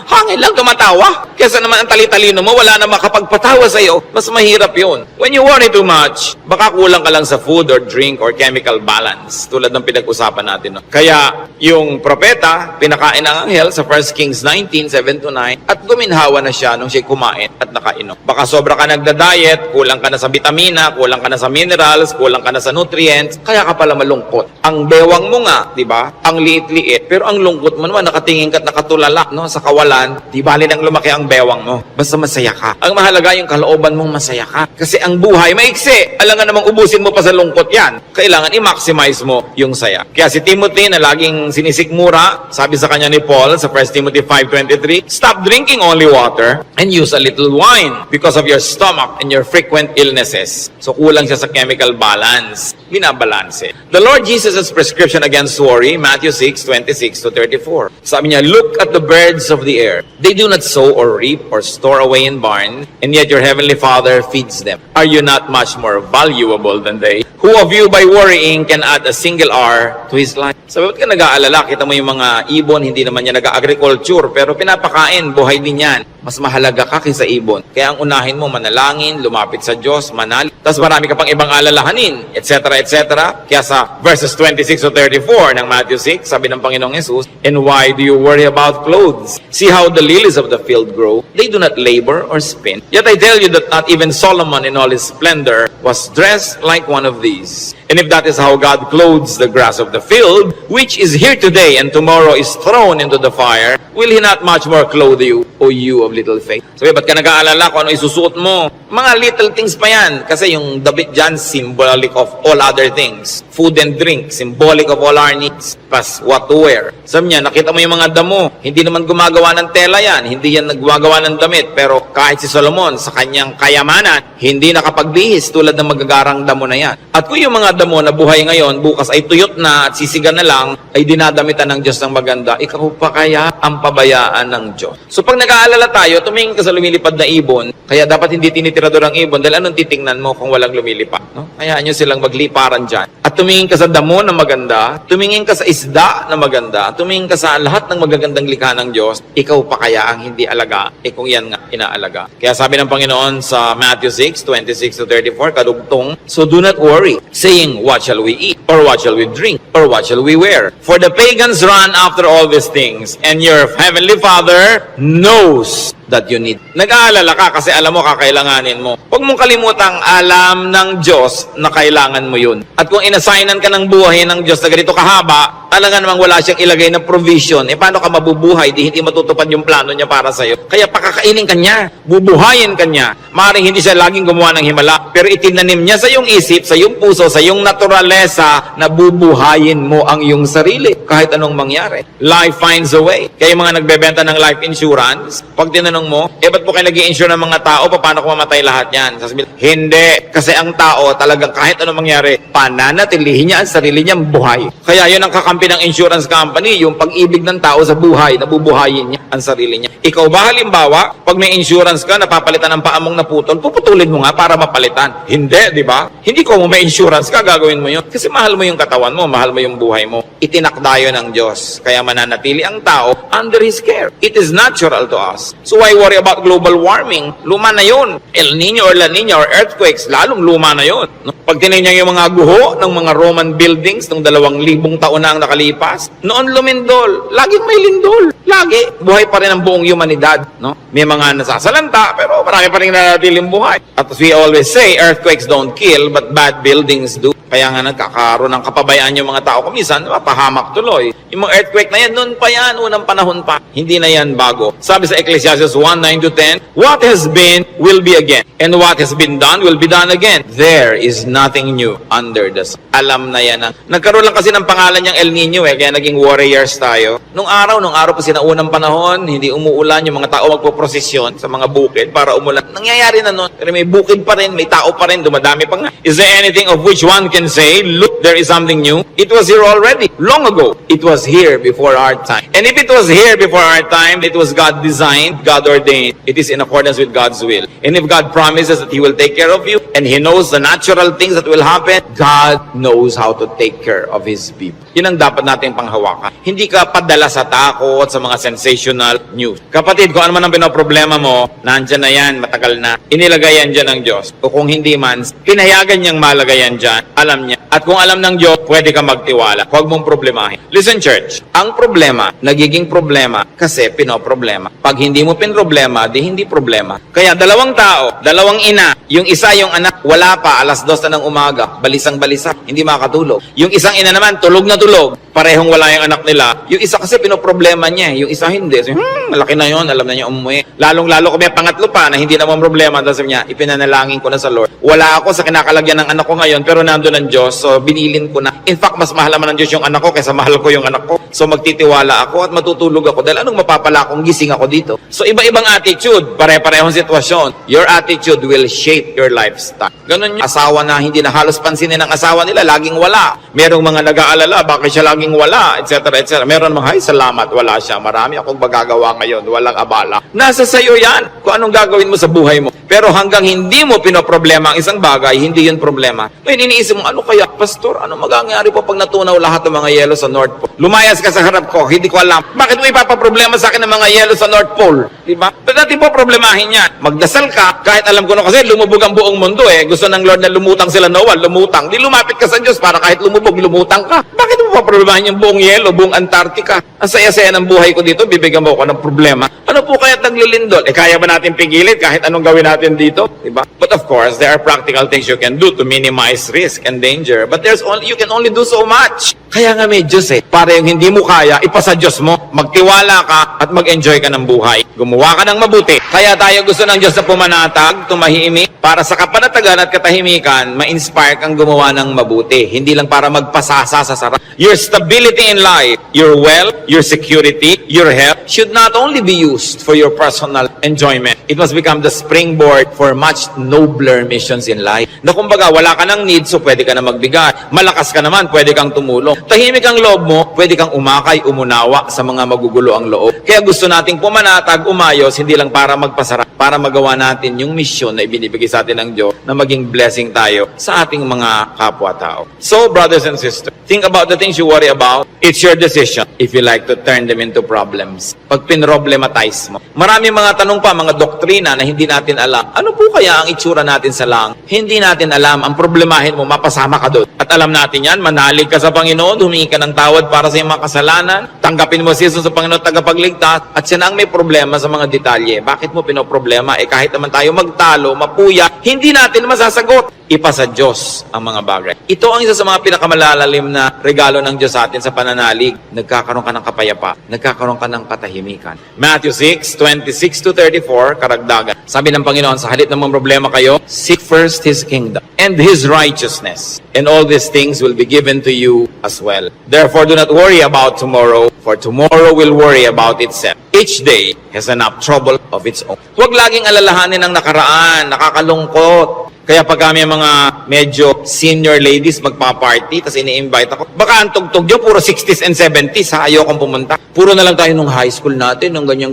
Speaker 1: Hangin lang, tumatawa. Kesa naman ang tali-talino mo, wala na makapagpatawa sa'yo. Mas mahirap yun. When you worry too much, baka kulang ka lang sa food or drink or chemical balance. Tulad ng pinag-usapan natin. No? Kaya yung propeta, pinakain ang anghel sa 1 Kings 19:7-9 at guminhawa na siya nung siya kumain at nakainom. Baka sobra ka nagda-diet, kulang ka na sa vitamina, kulang ka na sa minerals, kulang ka na sa nutrients, kaya ka pala malungkot. Ang bewang mo nga, di ba? Ang liit-liit, pero ang lungkot mo naman, nakatingin ka at nakatulala, no? Sa kawalan, di bali nang lumaki ang bewang mo. Basta masaya ka. Ang mahalaga yung kalooban mong masaya ka. Kasi ang buhay maiksi. Alam nga namang ubusin mo pa sa lungkot yan. Kailangan i-maximize mo yung saya. Kaya si Timothy na laging sinisikmura, sabi sa kanya ni Paul sa 1 Timothy 5:23, stop drinking only water and use a little wine because of your stomach and your frequent illnesses. So kulang siya sa chemical balance. Binabalanse. The Lord Jesus' prescription against worry, Matthew 6:26-34. Sabi niya, look at the birds of the air. They do not sow or reap or store away in barn, and yet your heavenly Father feeds them. Are you not much more valuable than they? Who of you by worrying can add a single hour to his life? Sabi, ba't ka nag-aalala? Kita mo yung mga ibon, hindi naman yan nag-agriculture, pero pinapakain, buhay din yan. Mas mahalaga ka kaysa ibon. Kaya ang unahin mo, manalangin, lumapit sa Diyos, manali. Tapos marami ka pang ibang alalahanin, etc., etc. Kaya sa verses 26-34 ng Matthew 6, sabi ng Panginoong Jesus, and why do you worry about clothes? See how the lilies of the field grow. They do not labor or spin. Yet I tell you that not even Solomon in all his splendor was dressed like one of these. And if that is how God clothes the grass of the field, which is here today and tomorrow is thrown into the fire, will He not much more clothe you, O you of little faith? Sabi, ba't ka nag-aalala kung ano isusuot mo? Mga little things pa yan. Kasi yung damit dyan, symbolic of all other things. Food and drink, symbolic of all our needs. Plus, what to wear. Sabi niya, nakita mo yung mga damo. Hindi naman gumagawa ng tela yan. Hindi yan naggagawa ng damit. Pero kahit si Solomon, sa kanyang kayamanan, hindi nakapaglihis tulad ng magagarang damo na yan. At kung yung mga damo na buhay ngayon, bukas ay tuyot na at sisigan na lang, ay dinadamitan ng Diyos ng maganda, ikaw pa kaya ang pabayaan ng Diyos. So pag nag-aalala tayo, tumingin ka sa lumilipad na ibon, kaya dapat hindi tinitirador ang ibon, dahil anong titingnan mo kung walang lumilipad? No? Hayaan nyo silang magliparan dyan. At tumingin ka sa damo na maganda, tumingin ka sa isda na maganda, tumingin ka sa lahat ng magagandang likha ng Diyos, ikaw pa kaya ang hindi alaga, kung yan nga inaalaga. Kaya sabi ng Panginoon sa Matthew 6:26-34, kadugtong, so do not worry, saying, what shall we eat? Or what shall we drink? Or what shall we wear? For the pagans run after all these things, and your heavenly Father knows that you need. Nag-aalala ka kasi alam mo kakailanganin mo. Huwag mong kalimutang alam ng Diyos na kailangan mo yun. At kung inassignan ka ng buhay ng Diyos na ganito kahaba, Talaga namang wala siyang ilagay na provision. Paano ka mabubuhay di hindi matutupad yung plano niya para sa'yo? Kaya pakakainin ka niya, bubuhayin ka niya. Maaaring hindi siya laging gumawa ng himala, pero itinanim niya sa iyong isip, sa iyong puso, sa iyong naturalesa na bubuhayin mo ang iyong sarili kahit anong mangyari. Life finds a way. Kaya yung mga nagbebenta ng life insurance, pag tinanong mo, ba't po kayo nag-i-insure ng mga tao? Paano kung mamatay lahat yan? Sasabihin, hindi. Kasi ang tao talagang kahit anong mangyari, pananatilihin niya ang sarili niyang buhay. Kaya yun ang kakampi ng insurance company, yung pag-ibig ng tao sa buhay, nabubuhayin niya ang sarili niya. Ikaw ba halimbawa, pag may insurance ka, napapalitan ng paamong naputol, puputulin mo nga para mapalitan. Hindi, di ba? Hindi ko may insurance ka, gagawin mo yun. Kasi mahal mo yung katawan mo, mahal mo yung buhay mo. Itinakda yun ng Diyos. Kaya mananatili ang tao under His care. It is natural to us. So why worry about global warming? Luma na yun. El Nino or La Nina or earthquakes, lalong luma na yun. No? Pag tinignan yung mga guho ng mga Roman buildings nung 2,000 taon na ang nakalipas, noon lumindol. Laging may lindol. Lagi. Buhay pa rin ang buong humanidad. No? May mga nasasalanta, pero marami pa rin nanatiling buhay. At as we always say, earthquakes don't kill, but bad buildings do. Kaya nga nagkakaroon ng kapabayaan yung mga tao. Kumisan, mapahamak tuloy. Yung mga earthquake na yan, noon pa yan, unang panahon pa. Hindi na yan bago. Sabi sa Ecclesiastes 1:9-10, what has been, will be again. And what has been done, will be done again. There is nothing new under the sun. Alam na yan. Nagkaroon lang kasi ng pangalan niyang El Nino kaya naging warriors tayo. Nung araw pa sinaunang panahon, hindi umuulan, yung mga tao magpoprosesyon sa mga bukid para umulan. Nangyayari na noon. Pero may bukid pa rin, may tao pa rin, dumadami pa nga. Is there anything of which one can say, look, there is something new? It was here already, long ago. It was here before our time. And if it was here before our time, it was God designed, God ordained. It is in accordance with God's will. And if God promises that He will take care of you, and He knows the natural things that will happen, God knows how to take care of His people. Yun ang dapat nating panghawakan. Hindi ka padala sa takot, sa mga sensational news. Kapatid, kung ano man ang pinoproblema mo, nandyan na yan, matagal na. Inilagay yan dyan ng Diyos. O kung hindi man, pinayagan niyang malagay yan dyan. Alam niya. At kung alam ng Diyos, pwede ka magtiwala. Huwag mong problemahin. Listen, church. Ang problema, nagiging problema kasi pinoproblema. Pag hindi mo pinroblema, di hindi problema. Kaya dalawang tao, dalawang ina, yung isa yung anak, wala pa, 2:00 ng umaga, balisang-balisa, hindi makatulog. Yung isang ina naman, tulog na tulog, parehong wala yung anak nila. Yung isa kasi pinoproblema niya, yung isa hindi. So, malaki na yon, alam na niya umuwi. Lalong-lalo kung may pangatlo pa na hindi naman problema, sabi niya, ipinanalangin ko na sa Lord. Wala ako sa kinakalagyan ng anak ko ngayon, pero nandun ang Diyos, so binilin ko na. In fact, mas mahal naman ng Diyos yung anak ko kaysa mahal ko yung anak ko. So magtitiwala ako at matutulog ako dahil anong mapapala kung gising ako dito. So iba-ibang attitude, pare-parehong sitwasyon. Your attitude will shape your lifestyle. Ganun yung asawa na hindi na halos pansinin ng asawa nila, laging wala. Merong mga nag-aalala, bakit siya laging wala, etc. etc. Meron mga, ay salamat, wala siya. Marami akong magagawa ngayon, walang abala. Nasa sayo yan, kung anong gagawin mo sa buhay mo. Pero hanggang hindi mo pinoproblema ang isang bagay, hindi yun problema. Ngayon iniisip mo, ano kaya, Pastor, ano magagangyari po pag natunaw lahat ng mga yelo sa North Pole? Lumayas ka sa harap ko, hindi ko alam. Bakit mo ipapaproblema sa akin ng mga yelo sa North Pole? Diba? Pero natin po problemahin yan. Magdasal ka, kahit alam ko na kasi lumubog ang buong mundo eh. Gusto ng Lord na lumutang sila Noah, lumutang. Di lumapit ka sa Diyos para kahit lumubog, lumutang ka. Bakit mo paproblemahin yung buong yelo, buong Antarctica? Ang saya-saya ng buhay ko dito, bibigyan mo ako ng problema. Ano po kaya't naglilindol? Kaya ba natin pigilin kahit anong gawin natin dito? Diba? But of course, there are practical things you can do to minimize risk and danger. But you can only do so much. Kaya nga may Diyos eh. Para yung hindi mo kaya, ipasa Diyos mo. Magtiwala ka at mag-enjoy ka ng buhay. Gumawa ka ng mabuti. Kaya tayo gusto ng Diyos na pumanatag, tumahimik, para sa kapanatagan at katahimikan, ma-inspire kang gumawa ng mabuti. Hindi lang para magpasasa sa sarap. Your stability in life, your wealth, your security, your health, should not only be used for your personal enjoyment. It must become the springboard for much nobler missions in life. Na kumbaga, wala ka ng need, so pwede ka na magbigay. Malakas ka naman, pwede kang tumulong. Tahimik ang loob mo, pwede kang umakay, umunawa sa mga magugulo ang loob. Kaya gusto nating pumanatag, umayos, hindi lang para magpasarap, para magawa natin yung mission na ibinibigay sa atin ng Diyos, na maging blessing tayo sa ating mga kapwa-tao. So, brothers and sisters, think about the things you worry about. It's your decision if you like to turn them into problems. Pag pinroblematize mo. Maraming mga tanong pa, mga doktrina na hindi natin alam. Ano po kaya ang itsura natin sa langit? Hindi natin alam. Ang problemahin mo, mapasama ka doon. At alam natin yan, manalig ka sa Panginoon, humingi ka ng tawad para sa iyong mga kasalanan, tanggapin mo si Jesus sa Panginoon tagapagligtas, at siya na ang may problema sa mga detalye. Bakit mo pinoproblema? Kahit naman tayo magtalo, mapuya, hindi natin masasagot. ipa sa Diyos ang mga bagay. Ito ang isa sa mga pinakamalalalim na regalo ng Diyos sa atin sa pananalig. Nagkakaroon ka ng kapayapaan. Nagkakaroon ka ng katahimikan. Matthew 6:26-34, karagdagan. Sabi ng Panginoon, sa halip ng mga problema kayo, seek first His kingdom and His righteousness, and all these things will be given to you as well. Therefore, do not worry about tomorrow, for tomorrow will worry about itself. Each day has enough trouble of its own. Huwag laging alalahanin ang nakaraan, nakakalungkot. Kaya pag kami mga medyo senior ladies magpa-party, tapos ini-invite ako, baka ang tugtog nyo, puro 60s and 70s, ha? Ayokong pumunta. Puro na lang tayo nung high school natin, nung ganyan.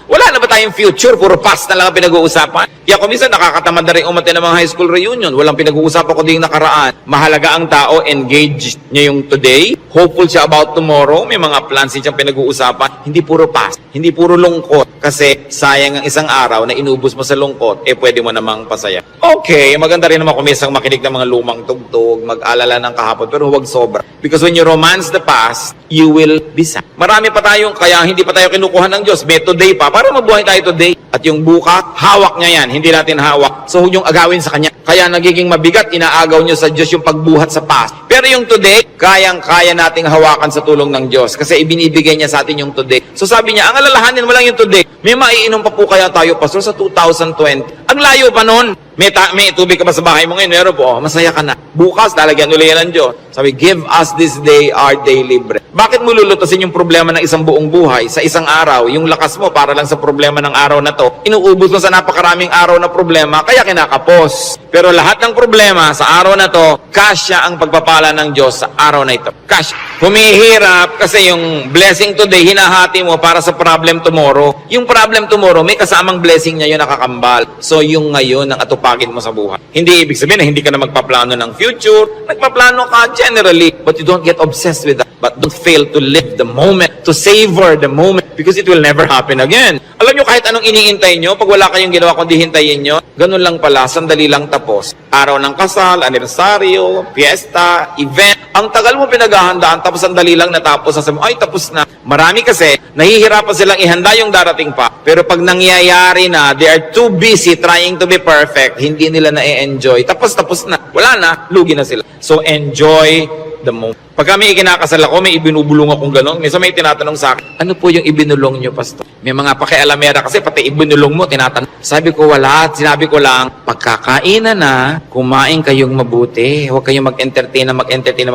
Speaker 1: Wala na ba tayong future? Puro past na lang ang pinag-uusapan. Kaya kung minsan nakakatamad na rin umatin ng mga high school reunion, walang pinag-uusapan ko din nakaraan. Mahalaga ang tao, engage niya yung today, hopeful siya about tomorrow, may mga plans siyang pinag-uusapan, hindi puro past, hindi puro lungkot. Kasi sayang ang isang araw na inubos mo sa lungkot, pwede mo namang pasaya. Okay, maganda rin naman kung minsan makinig ng mga lumang tugtog, mag-alala ng kahapon, pero huwag sobra. Because when you romance the past, you will be sad. Marami pa tayong, kaya hindi pa tayo kinukuha ng Diyos, may today pa, para mabuhay tayo today. At yung bukas, hawak niya yan, hindi natin hawak. So huwag yung agawin sa Kanya. Kaya nagiging mabigat, inaagaw nyo sa Diyos yung pagbuhat sa past. Pero yung today, kayang-kaya nating hawakan sa tulong ng Diyos. Kasi ibinibigay niya sa atin yung today. So sabi niya, ang alalahanin mo lang yung today. May maiinom pa po kaya tayo, Pastor, sa 2020. Ang layo pa nun. May tubig ka ba sa bahay mo ngayon? Meron po. Masaya ka na. Bukas, lalagyan ulit yan ng Diyos. Sabi, give us this day our daily bread. Bakit mo lulutasin yung problema ng isang buong buhay sa isang araw? Yung lakas mo para lang sa problema ng araw na to, inuubos mo sa napakaraming araw na problema, kaya kinakapos. Pero lahat ng problema sa araw na to, kasya ang pagpapala ng Diyos sa araw na ito. Kasya. Humihirap kasi yung blessing today, hinahati mo para sa problem tomorrow. Yung problem tomorrow, may kasamang blessing niya yun nakakambal. So yung ngayon ang atupagin mo sa buhay. Hindi ibig sabihin na hindi ka na magpaplano ng future. Nagpaplano ka generally, but you don't get obsessed with that. But don't fail to live the moment, to savor the moment, because it will never happen again. Alam nyo, kahit anong iniintay nyo, pag wala kayong ginawa kundi hintayin nyo, ganun lang pala, sandali lang tapos. Araw ng kasal, anibersaryo, fiesta, event, ang tagal mo pinaghahandaan, tapos sandali lang natapos, sasabi mo, ay tapos na. Marami kasi, nahihirapan silang ihanda yung darating pa. Pero pag nangyayari na, they are too busy trying to be perfect, hindi nila na-enjoy. Tapos na. Wala na, lugi na sila. So enjoy the moment. Pag kami ikinakasal ako, may ibinubulong akong gano'n. Minsan may tinatanong sa akin, ano po yung ibinulong nyo, Pastor? May mga pakialamera kasi pati ibinulong mo, tinatanong. Sabi ko, wala. Sinabi ko lang, pagkakainan na, kumain kayong mabuti. Huwag kayong mag-entertain ng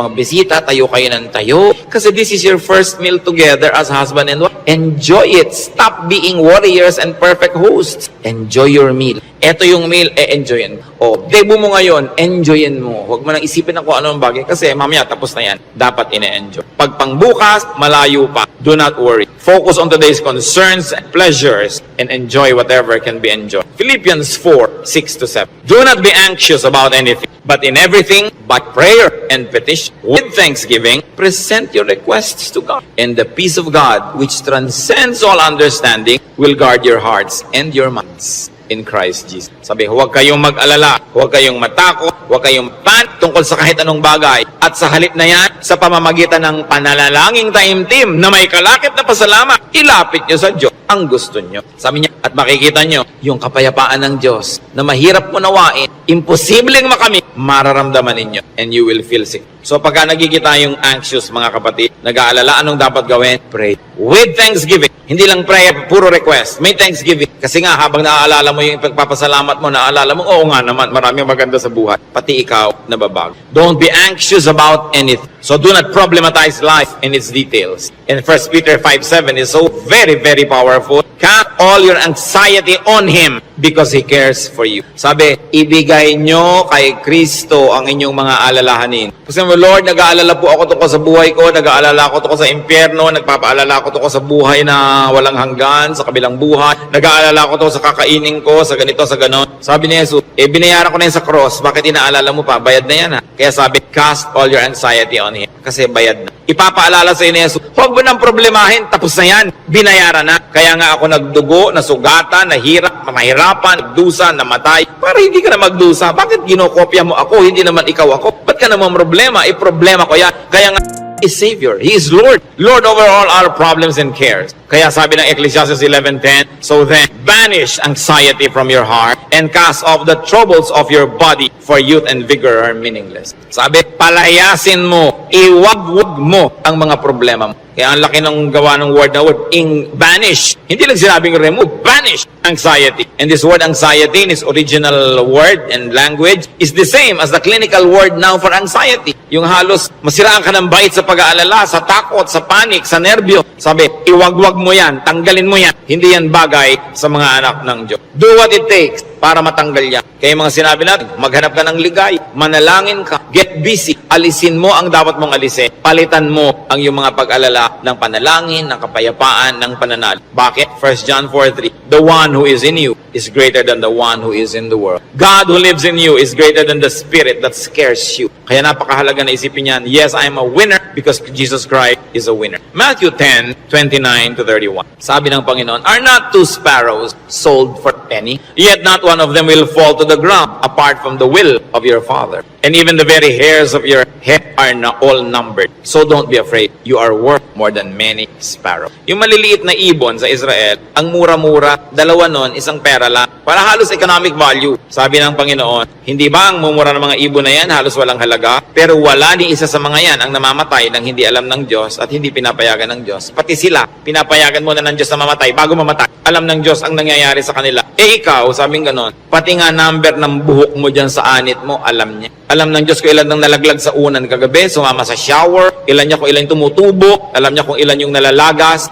Speaker 1: mga bisita. Tayo kayo ng tayo. Kasi this is your first meal together as husband and wife. Enjoy it. Stop being warriors and perfect hosts. Enjoy your meal. Eto yung meal, enjoyin mo. O, debo mo ngayon, enjoyin mo. Huwag mo nang isipin na kung ano ang bagay kasi mamaya tapos na yan. Dapat ine-enjoy. Pag pangbukas, malayo pa. Do not worry. Focus on today's concerns and pleasures and enjoy whatever can be enjoyed. Philippians 4:6-7. Do not be anxious about anything, but in everything, by prayer and petition, with thanksgiving, present your requests to God. And the peace of God, which transcends all understanding, will guard your hearts and your minds in Christ Jesus. Sabi, huwag kayong mag-alala, huwag kayong matakot, huwag kayong tungkol sa kahit anong bagay. At sa halip na yan, sa pamamagitan ng pananalangin taimtim na may kalakip na pasalamat, ilapit nyo sa Diyos ang gusto nyo. Sabi niya, at makikita nyo yung kapayapaan ng Diyos na mahirap unawain, imposibleng makamit, mararamdaman ninyo and you will feel sick. So pagka nagigita yung anxious mga kapatid, nag-aalala anong dapat gawin? Pray. With thanksgiving. Hindi lang pray, puro request. May thanksgiving. Kasi nga habang naaalala mo yung pagpapasalamat mo, naaalala mo, oo nga naman, maraming maganda sa buhay. Pati ikaw, nababago. Don't be anxious about anything. So do not problematize life in its details. And 1 Peter 5:7 is so very, very powerful. Cast all your anxiety on Him because He cares for you. Sabi, ibigay nyo kay Kristo ang inyong mga alalahanin. Kasi Lord, nag-aalala po ako tungkol sa buhay ko, nag-aalala ako tungkol sa impyerno, nagpapaalala ako tungkol sa buhay na walang hanggan, sa kabilang buhay, nag-aalala ako tungkol sa kakainin ko, sa ganito, sa ganon. Sabi ni Jesus, binayaran ko na yun sa cross, bakit inaalala mo pa? Bayad na yan ha. Kaya sabi, cast all your anxiety on Him. Kasi bayad na. Ipapaalala sa iyo ni Jesus, huwag mo nang problemahin, tapos na yan, binayaran na. Kaya nga ako nagdugo, nasugatan, nahirap, mahirapan, nagdusa, namatay, para hindi ka na magdusa. Bakit ginokopya mo ako, hindi naman ikaw ako? Ba't ka naman problema? Problema ko yan. Kaya nga, is Savior. He is Lord. Lord over all our problems and cares. Kaya sabi ng Ecclesiastes 11:10, so then, banish anxiety from your heart and cast off the troubles of your body, for youth and vigor are meaningless. Sabi, palayasin mo, iwag-wag mo ang mga problema mo. Kaya ang laki ng gawa ng word na word, banish. Hindi lang sinabing remove, banish anxiety. And this word anxiety in its original word and language is the same as the clinical word now for anxiety. Yung halos masiraan ka ng bait sa pag-aalala, sa takot, sa panic, sa nerbyo. Sabi, iwag-wag mo yan, tanggalin mo yan. Hindi yan bagay sa mga anak ng Diyos. Do what it takes para matanggal yan. Kaya yung mga sinabi natin, maghanap ka ng ligay, manalangin ka, get busy, alisin mo ang dapat mong alisin, palitan mo ang yung mga pag-alala ng panalangin, ng kapayapaan, ng pananal. Bakit? 1 John 4:3, the one who is in you is greater than the one who is in the world. God who lives in you is greater than the spirit that scares you. Kaya napakahalaga na isipin yan, yes, I am a winner because Jesus Christ is a winner. Matthew 10:29-31. Sabi ng Panginoon, are not two sparrows sold for a penny? Yet not one of them will fall to the ground apart from the will of your Father. And even the very hairs of your head are all numbered. So don't be afraid. You are worth more than many sparrows. Yung maliliit na ibon sa Israel, ang mura-mura, dalawa nun, isang pera lang. Para halos economic value. Sabi ng Panginoon, hindi ba ang mumura ng mga ibon na yan halos walang halaga? Pero wala ni isa sa mga yan ang namamatay nang hindi alam ng Diyos at hindi pinapayagan ng Diyos. Pati sila, pinapayagan muna ng Diyos na mamatay bago mamatay. Alam ng Diyos ang nangyayari sa kanila. Eh ikaw, sabing ganon, pati nga number ng buhok mo dyan sa anit mo, alam niya. Alam ng Diyos kung ilan nang nalaglag sa unan kagabi, sumama sa shower, ilan niya kung ilan tumutubo, alam niya kung ilan yung nalalagas,